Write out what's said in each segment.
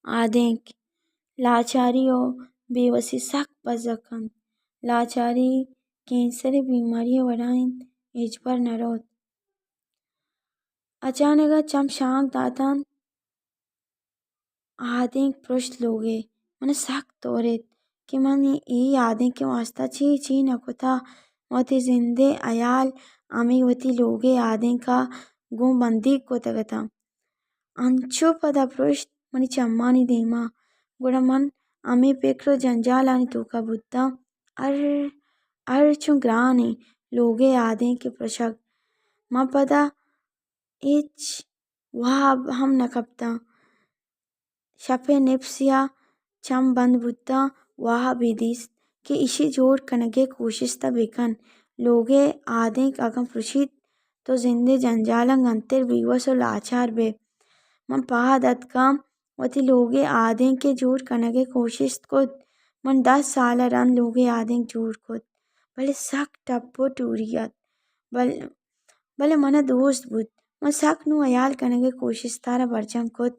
आदेक लाचारी और बेबसी सख्त बजकन। लाचारी कैंसर बीमारी वडाइन एज पर नरोत। अचानक चम शांग दातन आदेक पृष्ठ लोगे मन सख्त तोरेत कि मन ई आदेक के वास्ता ची नकोता मोती जिंदे अयाल अमी वती लोगे आदेक का गो बंदी को तगता। अंचो पदा पृष्ठ मनी चम्मानी दीमा गुड़ा मन अमी पेक्रो जंजालानी तूका बुद्धा अर चुंग्रानी लोगे आदेक के प्रशक मा पदा इच वाह हम नकपता शपे निप्सिया चम बंद बुद्धा वाह बिदिस कि इशी जोड़ कनगे कोशिश ता बेकन लोगे आदेक अगम प्रशित तो जिंदे जंजालंग अंतर बीवसो लाचार बे मन पाहा दत्का वती लोगे आदेक के जोड़ कनगे कोशिश कोद मन 10 साल रन लोगे आदेक जोड़ कोद भले सक टप्पो टूरियत भले मना दोस्त बुद मन सक नु अयाल कनगे कोशिश तारा बरचम कोद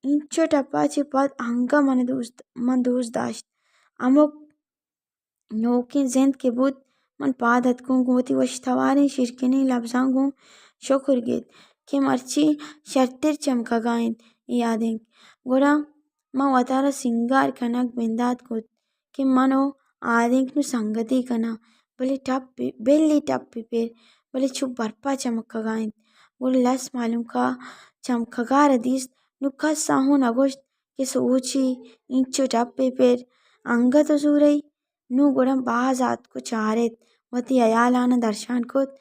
इंचो टप्पा ची पद हंगा मन दोस्त दाश्त अमुक नोके जिंद के बुद मन पादत को गोती वश्तवारी शिरकिनी लब्जांगो शुक्र गेद कि मर्ची शर्तिर चमका गाइन ई आदेक गोड़ा मा वतारा सिंगार कनक बिंदात कोद कि मनो आदेक नु संगति कना बेली टप्पी पेर भले चुप बर्पा चमका गाइन गोड़ लस मालूम का चमकगार दिस नु कसा हो नगोश्त कि सोची इंचो टप्पे पेर अंगा तो सूरई नु गोड़म बाजात को चारेत वती अयालाना दर्शान कोद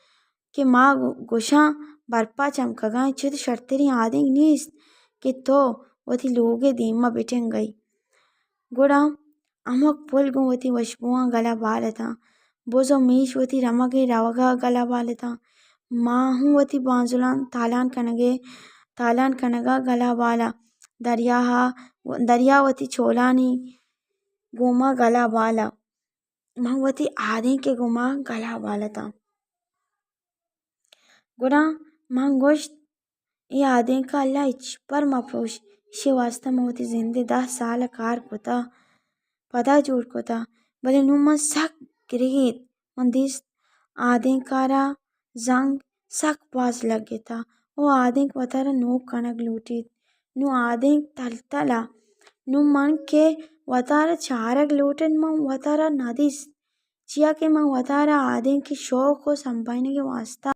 कि मा गोशा बर्पा चमका गाइन चित शर्तरी आदेक नीस कि तो वती लोगे दीमा बिटेंग गई गोड़ा अमक पुल गो वती वशबुआ गला बालता बोझो मीश वती रमगे रवगा गला बालता माहू वती बांजुलान तालान कनगा गला बाला दरियावती छोलानी गोमा गला बाला महवती आदेक के गोमा गला बालता गोड़ा महंगोश्त ई आदेक का अल्लाह इच पर मप्रोश इसे वास्ता मवती जिंदे 10 साल कार कोता पदा जोड़ कोता भले नु मन सक गिरहित मन दिस आदेक कारा जंग सक पास लग गेता ओ आदेक वतारा नोक कनक लूटित नु आदेक तलतला नु मन के वतारा चारक लूटन मन वतारा नदिस चिया के मन वतारा आदेक की शौक को संभालने के वास्ता